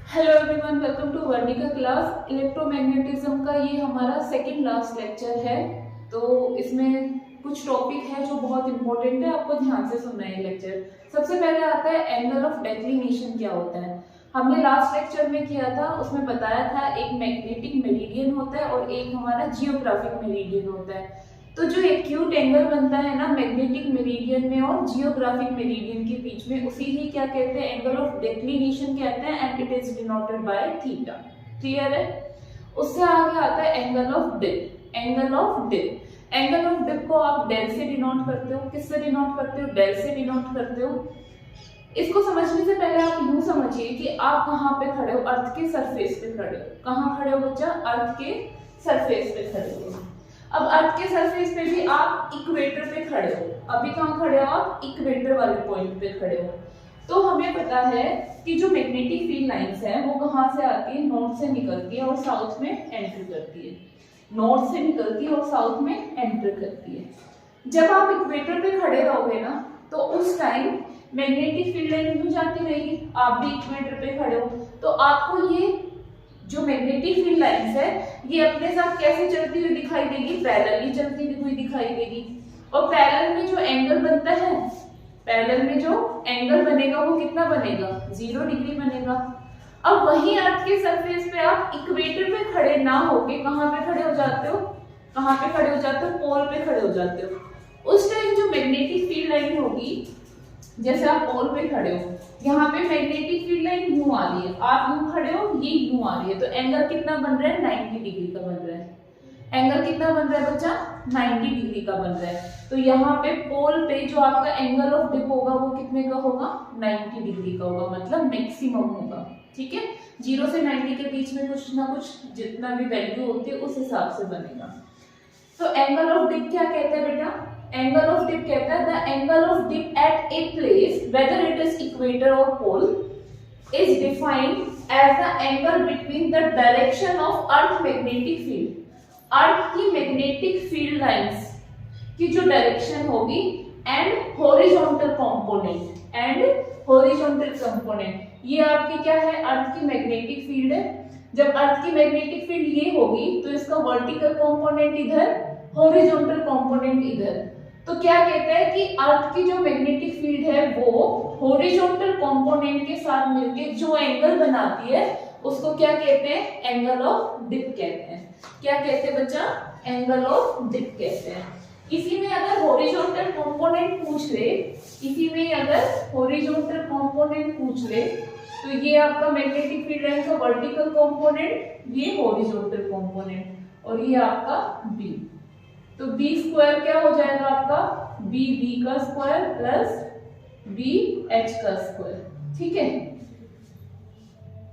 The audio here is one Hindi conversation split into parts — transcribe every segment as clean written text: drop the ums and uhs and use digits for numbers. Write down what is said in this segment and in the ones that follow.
Hello everyone, welcome to Varnika class. Electromagnetism का ये हमारा सेकंड लास्ट लेक्चर है। तो इसमें कुछ टॉपिक है जो बहुत इंपॉर्टेंट है, आपको ध्यान से सुनना है लेक्चर। सबसे पहले आता है एंगल ऑफ डेक्लिनेशन क्या होता है। हमने लास्ट लेक्चर में किया था, उसमें बताया था एक मैग्नेटिक मेरिडियन होता है और एक हमारा जियोग्राफिक मेरिडियन होता है। तो जो एक्यूट एंगल बनता है ना मैग्नेटिक मेरिडियन में और जियोग्राफिक मेरिडियन के बीच में, उसी ही क्या कहते हैं, एंगल ऑफ डेक्लिनेशन कहते हैं, and it is denoted by theta. Clear है। उससे आगे आता है angle of dip. Angle of dip, angle of dip को आप डेल से डिनोट करते हो। किससे डिनोट करते हो? डेल से डिनोट करते हो। इसको समझने से पहले आप यूं समझिए कि आप कहाँ पे खड़े हो, अर्थ के सरफेस पे खड़े हो। कहाँ खड़े हो बच्चा? अर्थ के सरफेस पे खड़े हो। अब अर्थ के सरफेस पे भी आप इक्वेटर पे खड़े हो। अभी कहाँ खड़े हो आप? इक्वेटर वाले पॉइंट पे खड़े हो। तो हमें पता है कि जो मैग्नेटिक फील्ड लाइंस है वो कहाँ से आती है? नॉर्थ से निकलती है और साउथ में एंटर करती है। नॉर्थ से निकलती है और साउथ में एंटर करती है। जब आप इक्वेटर पे खड़े रहोगे ना, तो उस टाइम मैग्नेटिक फील्ड लाइन यूं जाती रहेगी। आप भी इक्वेटर पे खड़े हो, तो आपको ये जो मैग्नेटिक फील्ड लाइंस है ये अपने साथ कैसे चलती हुई दिखाई देगी? पैरेलली चलती हुई दिखाई देगी। और पैरेलल में जो एंगल बनता है, पैरेलल में जो एंगल बनेगा वो कितना बनेगा? 0 डिग्री बनेगा। अब वही अर्थ के सरफेस पे आप इक्वेटर पे खड़े ना होके कहाँ पे खड़े हो जाते हो? कहाँ पे खड़े हो जाते हो? पोल पे खड़े हो जाते हो। उस टाइम जो मैग्नेटिक फील्ड लाइन होगी, जैसे आप पोल पे खड़े हो, यहाँ पे मैग्नेटिक फील्ड लाइन यूं आ रही है, आप यूं खड़े हो, ये यूं आ रही है, तो एंगल कितना बन रहा है? 90 डिग्री का बन रहा है। एंगल कितना बन रहा है बच्चा? 90 डिग्री का बन रहा है। तो यहाँ पे पोल पे जो आपका एंगल ऑफ डिप होगा वो कितने का होगा? 90 डिग्री का होगा, मतलब मैक्सिमम होगा। ठीक है। 0 से 90 के बीच में कुछ ना कुछ जितना भी वैल्यू होती है उस हिसाब से बनेगा। तो एंगल ऑफ डिप क्या कहते हैं बेटा? एंगल ऑफ डिप कहता है the angle of dip at a place whether it is equator और pole is defined as the angle between the direction of earth magnetic field. Earth की मैग्नेटिक फील्ड लाइंस की जो डायरेक्शन होगी and horizontal component, and horizontal component, ये आपकी क्या है? अर्थ की मैग्नेटिक फील्ड है। जब अर्थ की मैग्नेटिक फील्ड ये होगी तो इसका वर्टिकल कंपोनेंट इधर, हॉरिजॉन्टल कंपोनेंट इधर। तो क्या कहते हैं कि अर्थ की जो मैग्नेटिक फील्ड है वो हॉरिजॉन्टल कंपोनेंट के साथ मिलके जो एंगल बनाती है उसको क्या कहते हैं? एंगल ऑफ डिप कहते हैं। क्या कहते हैं बच्चा? एंगल ऑफ डिप कहते हैं। इसी में अगर हॉरिजॉन्टल कंपोनेंट पूछ ले, इसी में अगर हॉरिजॉन्टल कंपोनेंट पूछ ले, तो ये आपका मैग्नेटिक फील्ड लाइन का वर्टिकल कंपोनेंट, ये हॉरिजॉन्टल कंपोनेंट, और ये आपका बी। तो बी स्क्वायर क्या हो जाएगा आपका? बी बी का स्क्वायर प्लस बी एच का स्क्वायर। ठीक है।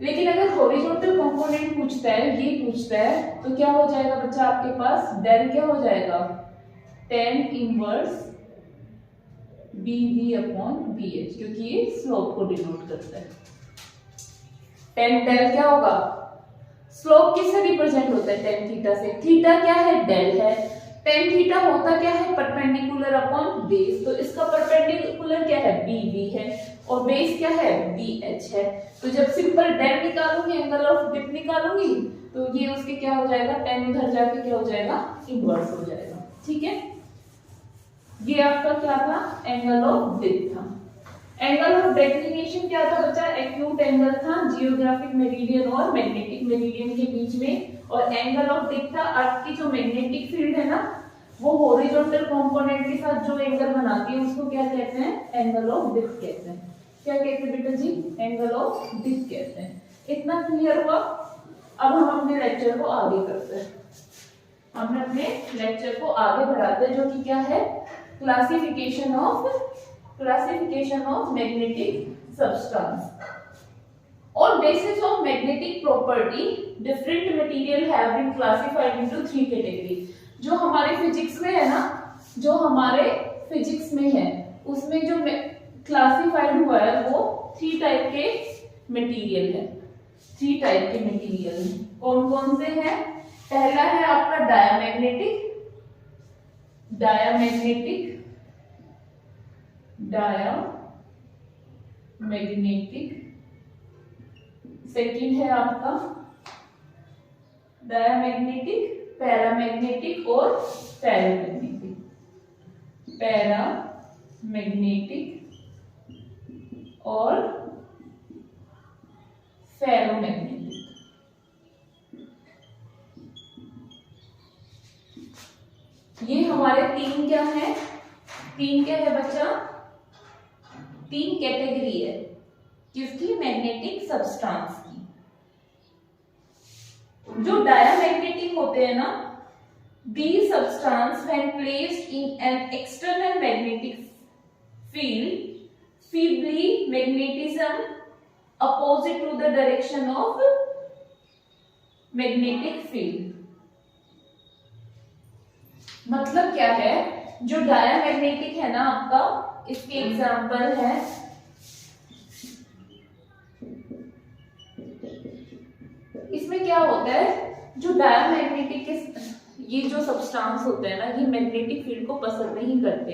लेकिन अगर हॉरिजॉन्टल कंपोनेंट पूछता है, ये पूछता है, तो क्या हो जाएगा बच्चा आपके पास? डेल क्या हो जाएगा? tan inverse B V upon B H, क्योंकि ये स्लोप को डिनोट करता है। tan डेल क्या होगा? स्लोप किससे रिप्रेजेंट होता है? tan थीटा से। थीटा क्या है? डेल है। tan थीटा होता क्या है? Perpendicular upon base. तो इसका परपेंडिकुलर क्या है? बी वी है, और बेस क्या है? बी एच है। तो जब सिंपल डेल निकालूंगी, एंगल ऑफ डिप निकालूंगी, तो ये उसके क्या हो जाएगा? tan उधर जाके क्या हो जाएगा? इनवर्स हो जाएगा। ठीक है। ये आपका क्या था? एंगल ऑफ डिप था। एंगल ऑफ डेक्लिनेशन क्या था बच्चा? एक्यूट एंगल था जियोग्राफिक मेरिडियन और मैग्नेटिक मेरिडियन के बीच में। और एंगल ऑफ डिप था अर्थ की जो मैग्नेटिक फील्ड है ना, वो हॉरिजॉन्टल कंपोनेंट के साथ जो एंगल बनाती है उसको क्या कहते हैं? एंगल ऑफ डिप कहते हैं। क्या कहते हैं बेटा जी? एंगल ऑफ डिप कहते हैं। इतना क्लियर हुआ? अब हम अपने लेक्चर को आगे करते हैं। हम अपने लेक्चर को आगे बढ़ाते हैं, जो कि क्या है? Classification of magnetic substance. On basis of magnetic property, different material have been classified into 3 category. जो हमारे फिजिक्स में है ना, जो हमारे फिजिक्स में है, उसमें जो क्लासिफाइड हुआ है वो 3 टाइप के मटेरियल है। 3 टाइप के मटेरियल है। कौन कौन से हैं? पहला है आपका डायामैग्नेटिक सेकंड है आपका डायामैग्नेटिक, पैरामैग्नेटिक और फेरोमैग्नेटिक। पैरामैग्नेटिक और फेरोमैग्नेटिक। ये हमारे तीन क्या है बच्चा? तीन कैटेगरी है किसकी? मैग्नेटिक सब्सटेंस की। जो डायामैग्नेटिक होते हैं ना, these substance when placed in an external magnetic field feebly magnetism opposite to the direction of magnetic field। मतलब क्या है? जो डायामैग्नेटिक है ना आपका, इसके एग्जांपल है इसमें क्या होता है, जो डायामैग्नेटिक के ये जो सब्सटेंस होते हैं ना, ये मैग्नेटिक फील्ड को पसंद नहीं करते।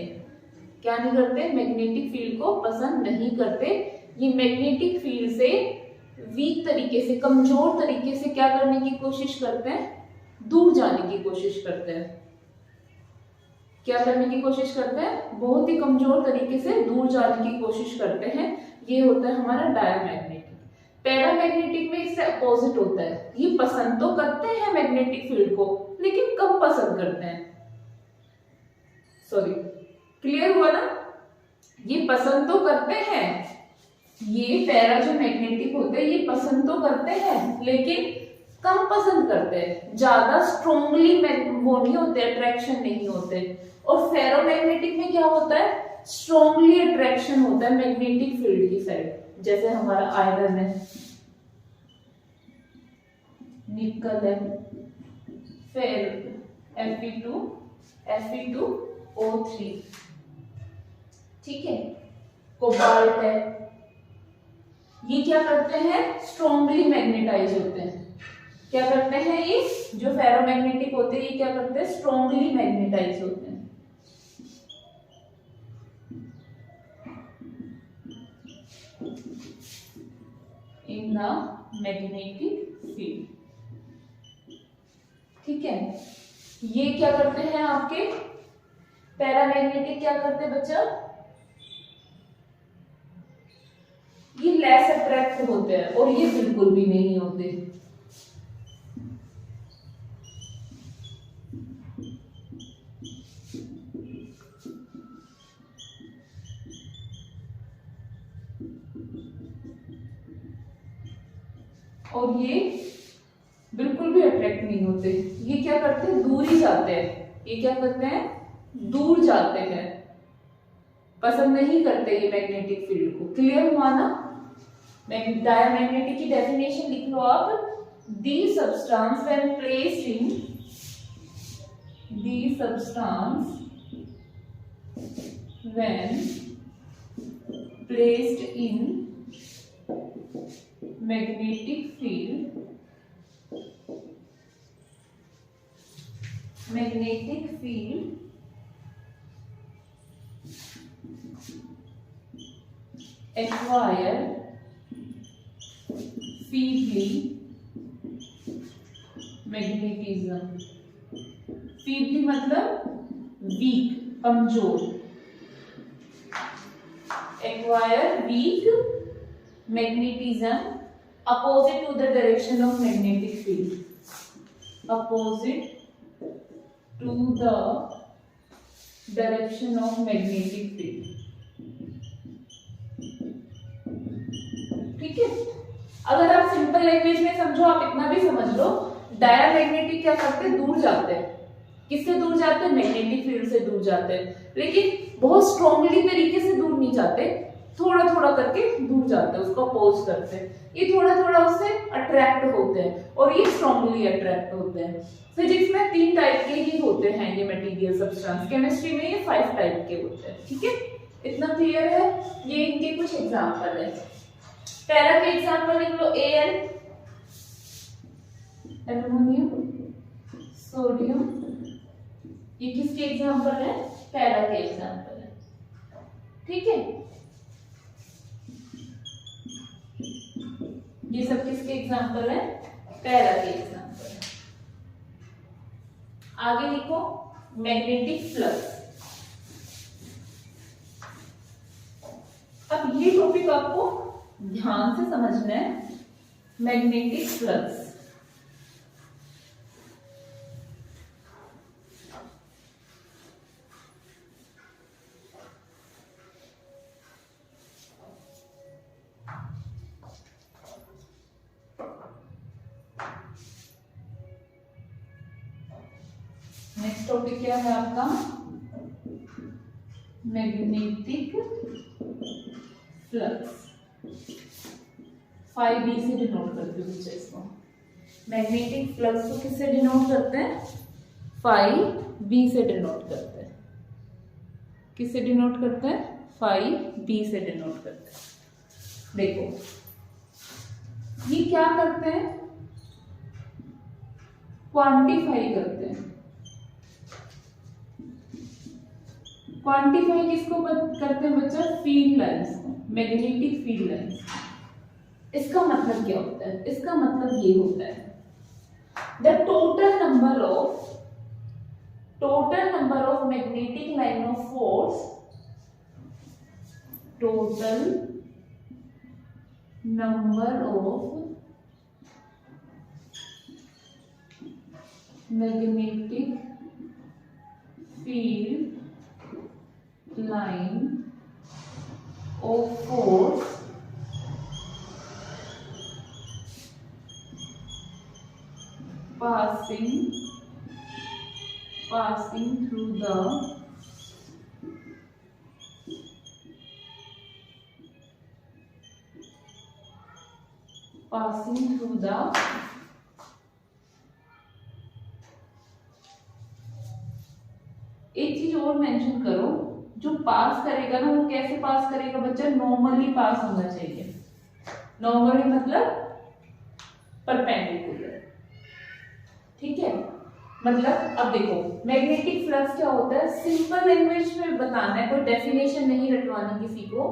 क्या नहीं करते? मैग्नेटिक फील्ड को पसंद नहीं करते। ये मैग्नेटिक फील्ड से वीक तरीके से, कमजोर तरीके से क्या करने की कोशिश करते हैं? दूर जाने की कोशिश करते हैं। क्या करने की कोशिश करते हैं? बहुत ही कमजोर तरीके से दूर जाने की कोशिश करते हैं। ये होता है हमारा डायामैग्नेटिक। पैरामैग्नेटिक में इससे अपोजिट होता है। ये पसंद तो करते हैं मैग्नेटिक फील्ड को, लेकिन कम पसंद करते हैं। सॉरी, क्लियर हुआ ना? ये पसंद तो करते हैं, ये पैरा जो मैग्नेटिक होते हैं ये पसंद तो करते हैं, लेकिन कम पसंद करते हैं। ज्यादा स्ट्रोंगली वो नहीं होते, अट्रैक्शन नहीं होते। और फेरोमैग्नेटिक में क्या होता है? स्ट्रोंगली अट्रैक्शन होता है मैग्नेटिक फील्ड की साइड। जैसे हमारा आयरन है, निकल है, फिर Fe2O3, ठीक है, कोबाल्ट है। ये क्या करते हैं? स्ट्रोंगली मैग्नेटाइज होते हैं। क्या करते हैं? ये जो फेरोमैग्नेटिक होते हैं ये क्या करते हैं? स्ट्रोंगली मैग्नेटाइज होते हैं। इन द मैग्नेटिक फील्ड, ठीक है। ये क्या करते हैं आपके? पैरामैग्नेटिक क्या करते हैं बच्चा? ये लेस अट्रैक्ट होते हैं और ये बिल्कुल भी नहीं होते। और ये बिल्कुल भी अट्रैक्ट नहीं होते। ये क्या करते हैं? दूर ही जाते हैं। ये क्या करते हैं? दूर जाते हैं, पसंद नहीं करते ये मैग्नेटिक फील्ड को। क्लियर हुआ ना? डायामैग्नेटिक की डेफिनेशन लिख लो आप। The substance when placed in magnetic field acquire feebly magnetism। feebly मतलब वीक, कमजोर। acquire weak magnetism opposite to the direction of magnetic field, opposite to the direction of magnetic field, ठीक है। अगर आप सिंपल लैंग्वेज में समझो, आप इतना भी समझ लो, डायामैग्नेटिक क्या करते हैं? दूर जाते हैं। किससे दूर जाते हैं? मैग्नेटिक फील्ड से दूर जाते हैं, लेकिन बहुत स्ट्रांगली तरीके से दूर नहीं जाते, थोड़ा थोड़ा करके दूर जाते हैं, उसको अपोज करते हैं। ये थोड़ा थोड़ा उससे अट्रैक्ट होते हैं और ये स्ट्रांगली अट्रैक्ट होते हैं। फिजिक्स में 3 टाइप के ही होते हैं ये मटेरियल सब्सटेंस, केमिस्ट्री में ये 5 टाइप के होते हैं, ठीक है। इतना क्लियर है? ये इनके कुछ एग्जांपल है। पैरा के एग्जांपल लिख लो। Al एल्युमिनियम, सोडियम, ये किसके एग्जांपल है? पैरा के एग्जांपल है, ठीक है। ये सब किसके एग्जाम्पल है? पैरा के एग्जाम्पल है। आगे लिखो मैग्नेटिक फ्लक्स। अब ये टॉपिक आपको ध्यान से समझना है। मैग्नेटिक फ्लक्स, नेक्स्ट टॉपिक क्या है आपका? Magnetic flux. 5B से डिनोट करते हो बच्चे इसको। मैग्नेटिक फ्लक्स को किससे डिनोट करते हैं? 5B से डिनोट करते हैं। किससे डिनोट करते हैं? 5B से डिनोट करते हैं। देखो ये क्या करते हैं? क्वांटिफाई करते हैं। क्वांटिफाई किसको करते हैं बच्चा? फील्ड लाइंस को, मैग्नेटिक फील्ड लाइंस। इसका मतलब क्या होता है? इसका मतलब ये होता है the total number of magnetic line of force, total number of magnetic field line of force passing through the एक चीज और मेंशन करो, जो पास करेगा ना वो कैसे पास करेगा बच्चा? नॉर्मली पास होना चाहिए। नॉर्मली मतलब परपेंडिकुलर, ठीक है? मतलब अब देखो मैग्नेटिक फ्लक्स क्या होता है, सिंपल लैंग्वेज में बताना है, कोई डेफिनेशन नहीं रटवानी किसी को,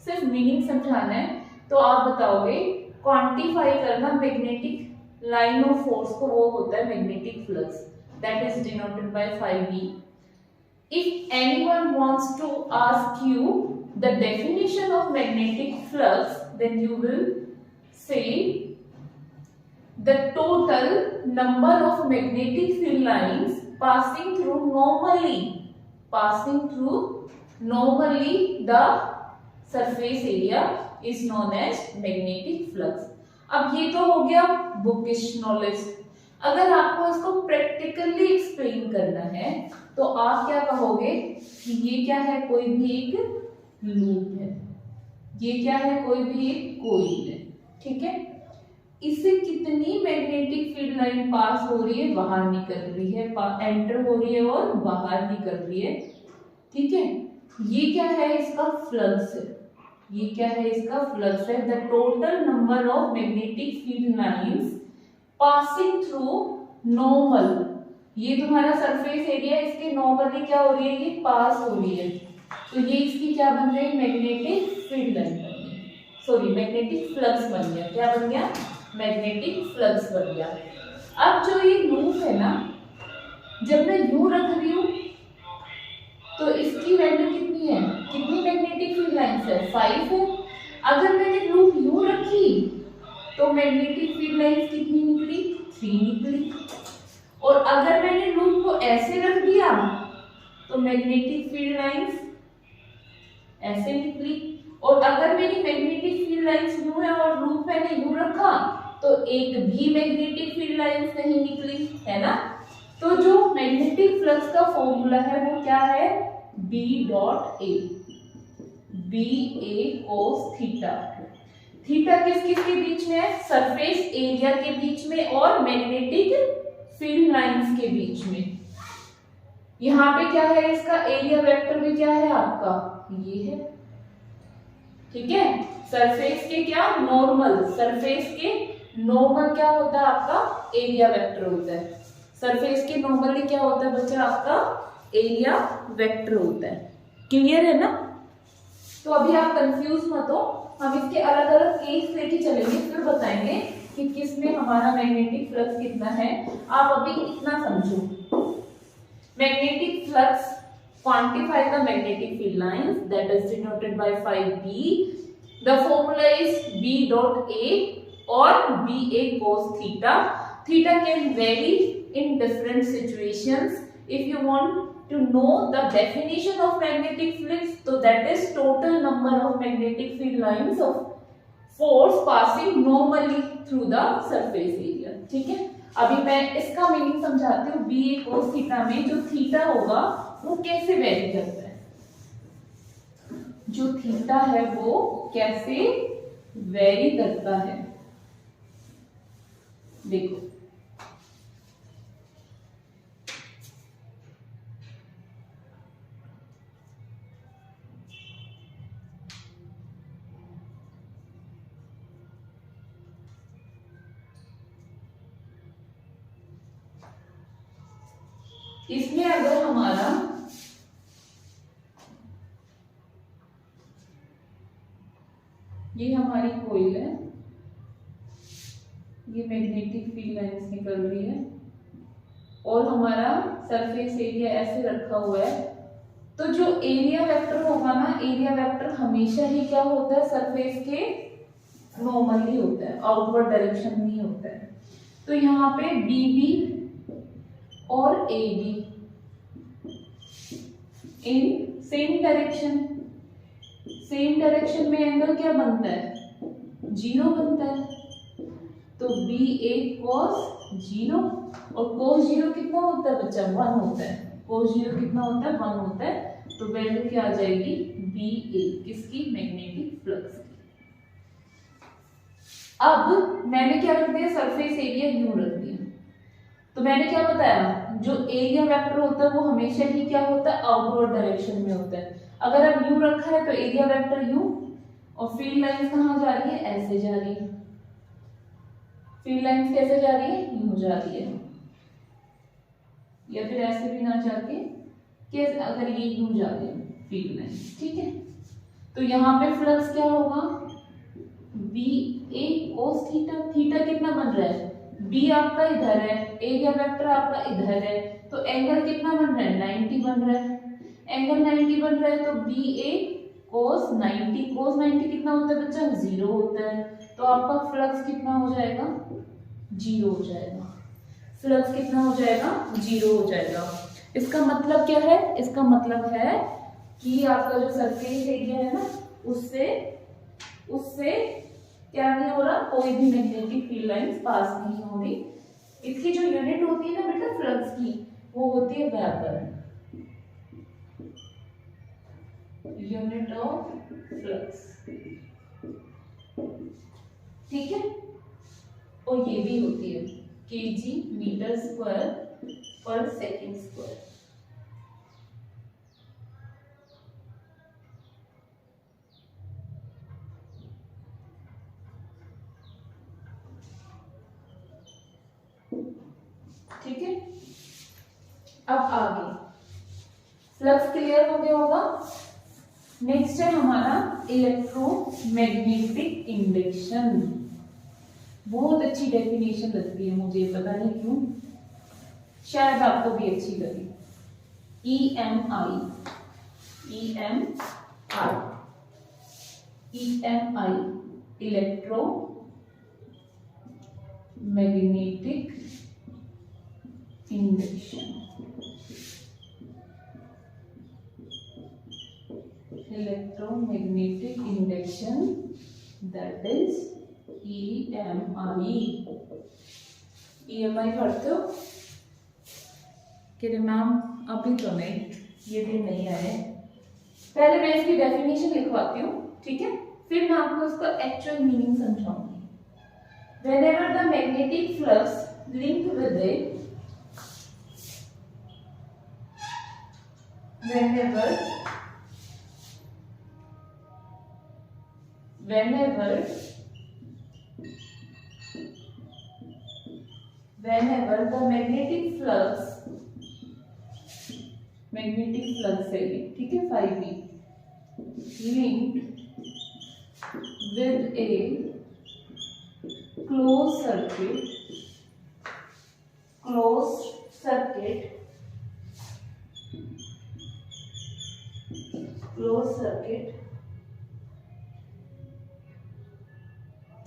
सिर्फ मीनिंग समझाना है। तो आप बताओगे क्वांटिफाई करना मैग्नेटिक लाइन ऑफ फोर्स को, वो होता है magnetic flux, that is denoted bye 5B. If anyone wants to ask you the definition of magnetic flux, then you will say the total number of magnetic field lines passing through normally the surface area is known as magnetic flux. अब ये तो हो गया बुकिश नॉलेज। अगर आपको इसको प्रैक्टिकली एक्सप्लेन करना है तो आप क्या कहोगे कि ये क्या है? कोई भी एक लूप है, ये क्या है? कोई भी एक कोइल है, ठीक है? इससे कितनी मैग्नेटिक फील्ड लाइन पास हो रही है? बाहर निकल रही है, एंटर हो रही है और बाहर निकल रही है, ठीक है? ये क्या है? इसका फ्लक्स है। ये क्या है? इसका फ्लक्स है। The total number of magnetic field lines passing through normal, ये तुम्हारा सरफेस एरिया, इसके नॉर्मली क्या हो रही है? ये पास हो रही है, तो ये इसकी क्या बन गई? मैग्नेटिक फील्ड लाइन बन गई, सॉरी मैग्नेटिक फ्लक्स बन गया। क्या बन गया? मैग्नेटिक फ्लक्स बन गया। अब जो ये लूप है ना, जब मैं यूं रख रही हूं तो इसकी वैल्यू कितनी है? कितनी मैग्नेटिक फील्ड लाइंस है? 5 है। अगर मैंने लूप यूं रखी तो मैग्नेटिक फील्ड लाइंस कितनी निकली? 3 निकली। और अगर मैंने लूप को ऐसे रख दिया तो मैग्नेटिक फील्ड लाइंस ऐसे निकली। और अगर मेरी मैग्नेटिक फील्ड लाइंस यूं है और लूप मैंने यूं रखा तो एक भी मैग्नेटिक फील्ड लाइंस नहीं निकली, है ना? तो जो मैग्नेटिक फ्लक्स का फॉर्मूला है वो क्या है? B.A, BA cos theta. Theta किस किस के बीच में है? सरफेस एरिया के बीच में और मैग्नेटिक फील्ड लाइंस के बीच में। यहाँ पे क्या है? इसका एरिया वेक्टर भी क्या है आपका? ये है, ठीक है? सरफेस के क्या? नॉर्मल, सरफेस के नॉर्मल क्या होता है आपका? एरिया वेक्टर होता है। सरफेस के नॉर्मली क्या होता है बच्चा? आपका एरिया वेक्टर होता है। क्लियर है ना? तो अभी आप कंफ्यूज मत हो, हम इसके अलग अलग केस लेके चलेंगे, फिर बताएंगे इसमें हमारा मैग्नेटिक फ्लक्स कितना है, आप अभी इतना समझो। Magnetic flux quantify the magnetic field lines that is denoted by 5B. The formula is B dot A or BA cos theta. Theta can vary in different situations. If you want to know the definition of magnetic fields, so that is total number of magnetic field lines of force passing normally through the surface area. ठीक है, अभी मैं इसका मीनिंग समझाती हूँ। BA cos थीटा में जो थीटा होगा वो कैसे वेरी करता है, जो थीटा है वो कैसे वेरी करता है। देखो इसमें अगर हमारा ये हमारी कोइल है, ये मैग्नेटिक फील्ड लाइंस निकल रही है और हमारा सरफेस एरिया ऐसे रखा हुआ है, तो जो एरिया वेक्टर होगा ना, एरिया वेक्टर हमेशा ही क्या होता है, सरफेस के नॉर्मली होता है, आउटवर्ड डायरेक्शन में ही होता है। तो यहाँ पे BB और AB in same direction, same direction में एंगल क्या बनता है, 0 बनता है। तो BA cos 0 और cos 0 कितना होता है बच्चा, 1 होता है। cos 0 कितना होता है, 1 होता है। तो वैल्यू क्या आ जाएगी, BA किसकी, मैग्नेटिक फ्लक्स की। अब मैंने क्या रख दिया, सरफेस एरिया यूं रख दिया। तो मैंने क्या बताया, जो एरिया वेक्टर होता है वो हमेशा ही क्या होता है, आउटवर्ड डायरेक्शन में होता है। अगर अब यू रखा है तो एरिया वेक्टर यू, और फील्ड लाइंस कहाँ जा रही है, ऐसे जा रही है। फील्ड लाइंस कैसे जा रही है, यूं जा रही है, या फिर ऐसे भी ना जाके कैसे, अगर ये यूं जा रही है फील्ड लाइंस, ठीक है। तो यहाँ पे फ्लक्स क्या होगा, BA cos थीटा, थीटा कितना बन रहा है, B आपका इधर है, एरिया वेक्टर आपका इधर है, तो एंगल कितना बन रहा है, 90 बन रहा है। एंगल 90 बन रहा है तो BA cos 90, cos 90 कितना होता है बच्चा, 0 होता है। तो आपका फ्लक्स कितना हो जाएगा, 0 हो जाएगा। फ्लक्स कितना हो जाएगा, 0 हो जाएगा। इसका मतलब क्या है, इसका मतलब है कि आपका जो सरफेस एरिया है ना, उससे क्या नहीं हो रहा, कोई भी मैग्नेटिक फील्ड लाइंस पास नहीं हो रही। इसकी जो यूनिट होती है ना बेटा फ्लक्स की, वो होती है वेबर, यूनिट ऑफ फ्लक्स, ठीक है। और ये भी होती है kg मीटर स्क्वायर पर सेकेंड स्क्वायर। ठीक है, अब आगे फ्लक्स क्लियर हो गया होगा। नेक्स्ट है हमारा इलेक्ट्रोमैग्नेटिक इंडक्शन। बहुत अच्छी डेफिनेशन लगती है मुझे, पता नहीं क्यों, शायद आपको भी अच्छी लगी। EMI electro magnetic induction, electromagnetic induction, that is EMI। EMI पढ़ते हो कि मैम, अभी तो नहीं, ये दिन नहीं आए। पहले मैं इसकी डेफिनेशन लिखवाती हूँ, ठीक है, फिर मैं आपको उसका एक्चुअल मीनिंग समझाऊंगी। Whenever the magnetic flux linked with it, whenever the magnetic flux है ये, ठीक है, 5B linked with a closed closed circuit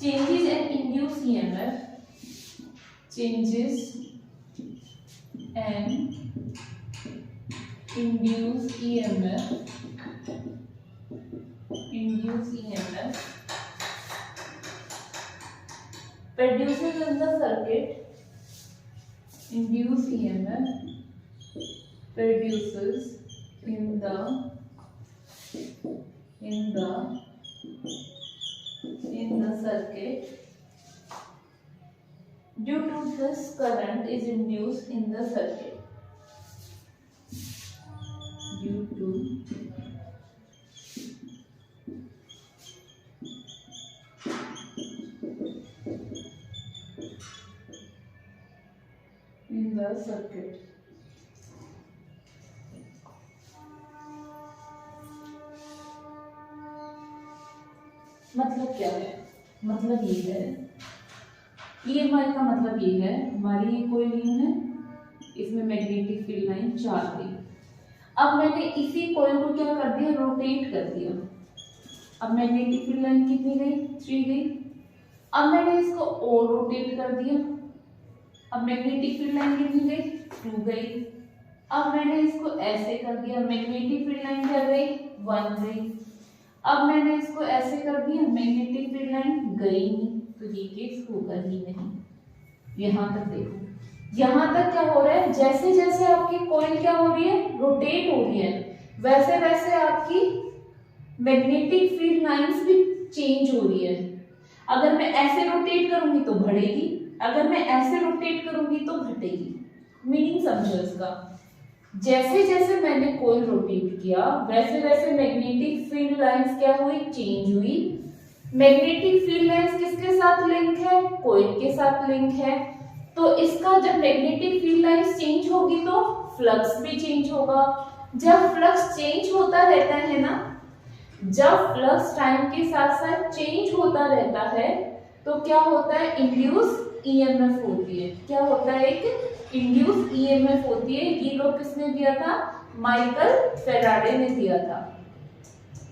changes and induced EMF, produces in the circuit, induced EMF produces in the circuit. Due to this, current is induced in the circuit. Due to in the circuit. मतलब क्या है? मतलब ये है, EMI का मतलब ये है, हमारी कोई नहीं है, इसमें मैग्नेटिक फील्ड लाइन 4 गई। अब मैंने इसी कॉइल को क्या कर दिया, रोटेट कर दिया। अब मैग्नेटिक फील्ड लाइन कितनी गई, 3 गई। अब मैंने इसको और रोटेट कर दिया, अब मैग्नेटिक फील्ड लाइन कितनी गई, 2 गई। अब मैंने इसको ऐसे कर दिया, मैग्नेटिक फील्ड लाइन क्या गई, 1 गई। अब मैंने इसको ऐसे कर दिया, मैग्नेटिक फील्ड लाइन गई नहीं, तो ये केस होगा ही नहीं। यहां तक देखो, यहां तक क्या हो रहा है, जैसे जैसे आपकी कॉइल क्या हो रही है, रोटेट हो रही है, वैसे वैसे आपकी मैग्नेटिक फील्ड लाइंस भी चेंज हो रही है। अगर मैं ऐसे रोटेट करूंगी तो बढ़ेगी, अगर मैं ऐसे रोटेट करूंगी तो घटेगी। मीनिंग समझो इसका, जैसे जैसे मैंने कॉइल रोटेट किया वैसे वैसे मैग्नेटिक फील्ड लाइंस क्या हुई, चेंज हुई। मैग्नेटिक फील्ड लाइंस किसके साथ लिंक है, कॉइल के साथ लिंक है। तो इसका जब मैग्नेटिक फील्ड लाइंस चेंज होगी तो फ्लक्स भी चेंज होगा। जब फ्लक्स चेंज होता रहता है ना, जब फ्लक्स टाइम के साथ साथ चेंज होता रहता है तो क्या होता है, इंड्यूस ईएमएफ होती है। क्या होता है, एक इंड्यूस ईएमएफ होती है। ये लोग किसने दिया था, माइकल फेराडे ने दिया था।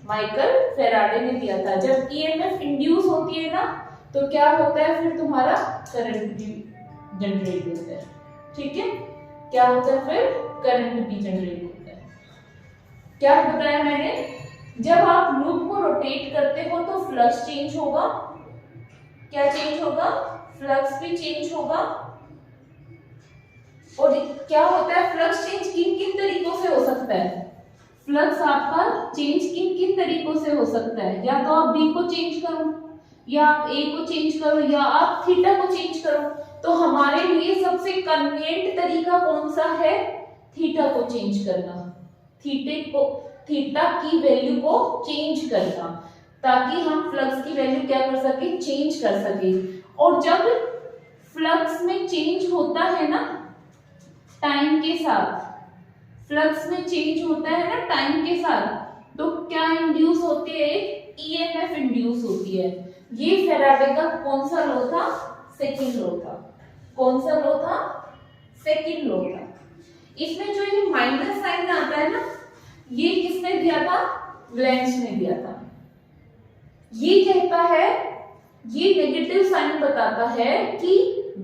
माइकल फेराडे ने दिया था। जब ईएमएफ इंड्यूस होती है ना तो क्या होता है, फिर तुम्हारा करंट भी जनरेट होता है। ठीक है, क्या होता है, फिर करंट भी जनरेट होता है। क्या बताया मैंने, जब आप लूप को रोटेट करते हो तो फ्लक्स चेंज होगा। क्या चेंज होगा, फ्लक्स भी चेंज होगा। और क्या होता है, फ्लक्स चेंज किन किन तरीकों से हो सकता है, फ्लक्स आपका चेंज किन किन तरीकों से हो सकता है। या तो आप बी को चेंज करो, या आप ए को चेंज करो, या आप थीटा को चेंज करो। तो हमारे लिए सबसे कन्वीनियंट तरीका कौन सा है, थीटा को चेंज करना। थीटा की वैल्यू को चेंज करना, ताकि हम फ्लक्स की वैल्यू क्या कर सके, चेंज कर सके। और जब फ्लक्स में चेंज होता है ना टाइम के साथ, फ्लक्स में चेंज होता है ना टाइम के साथ, तो क्या इंड्यूस होती है, ईएमएफ इंड्यूस होती है। ये फेराडे का कौन सा लॉ था, सेकंड लॉ था। कौन सा लॉ था, सेकंड लॉ था। इसमें जो ये माइनस साइन आता है ना, ये किसने दिया था, लेंज ने दिया था। ये कहता है, ये नेगेटिव साइन बताता है कि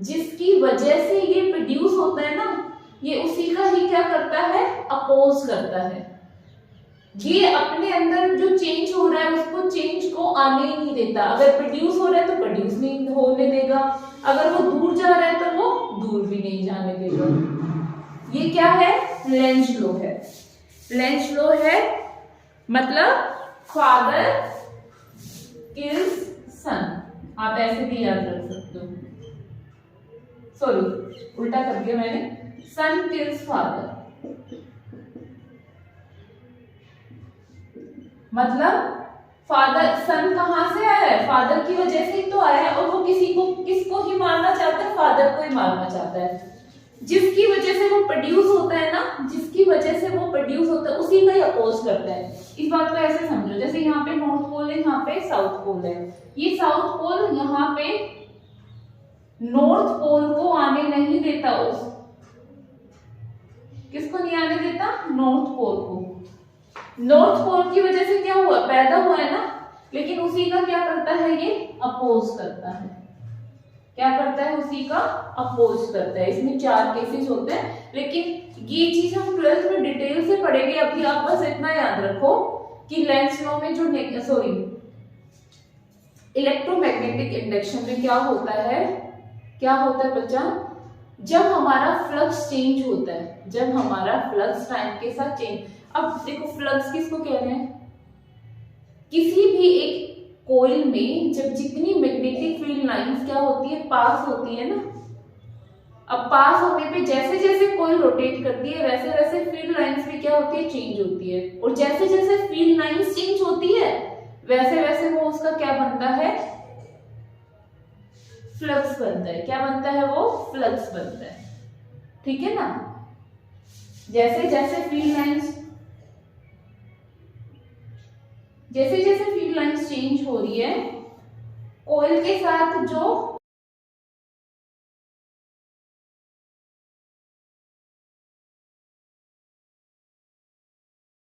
जिसकी वजह से ये प्रोड्यूस होता है ना, ये उसी का ही क्या करता है, अपोज करता है। ये अपने अंदर जो चेंज हो रहा है उसको चेंज को आने ही नहीं देता। अगर प्रोड्यूस हो रहा है तो प्रोड्यूस नहीं होने देगा, अगर वो दूर जा रहा है तो वो दूर भी नहीं जाने देगा। ये क्या है, लेंज लॉ है। लेंज लॉ है मतलब फादर किल्स सन, आप ऐसे भी याद रख सकते हो। सॉरी, उल्टा कर दिया मैंने, सन किल्स फादर। मतलब फादर, सन कहां से आया है, फादर की वजह से ही तो आया है। और वो किसको ही मारना चाहता है, फादर को ही मारना चाहता है। जिसकी वजह से वो प्रोड्यूस होता है ना, जिसकी वजह से वो प्रोड्यूस होता है उसी का ही अपोज करता है। इस बात को ऐसे समझो, जैसे यहाँ पे नॉर्थ पोल है, यहाँ पे साउथ पोल है। ये साउथ पोल यहाँ पे नॉर्थ पोल को आने नहीं देता, उस किसको नहीं आने देता? नॉर्थ पोल को। नॉर्थ पोल की वजह से क्या हुआ? पैदा हुआ है ना, लेकिन उसी का क्या करता है ये? अपोज करता है। क्या करता है? उसी का अपोज करता है। इसमें 4 केसेस होते हैं, लेकिन ये चीज हम 12th में डिटेल से पढ़ेंगे। अभी आप बस इतना याद रखो कि लेंस लॉ में जो इलेक्ट्रोमैग्नेटिक इंडक्शन में क्या होता है? क्या होता है बच्चा? जब हमारा फ्लक्स चेंज होता है, जब हमारा फ्लक्स टाइम के साथ चेंज, अब देखो फ्लक्स किसको कह रहे हैं? किसी भी एक कोइल में जब जितनी मैग्नेटिक फील्ड लाइंस क्या होती है? पास होती है ना। अब पास होने पे जैसे जैसे कोइल रोटेट करती है वैसे वैसे फील्ड लाइंस भी क्या होती है? चेंज होती है। और जैसे जैसे फील्ड लाइंस चेंज होती है वैसे वैसे वो उसका क्या बनता है? फ्लक्स बनता है। क्या बनता है? वो फ्लक्स बनता है। ठीक है ना। जैसे जैसे फील्ड लाइंस चेंज हो रही है, कोइल के साथ जो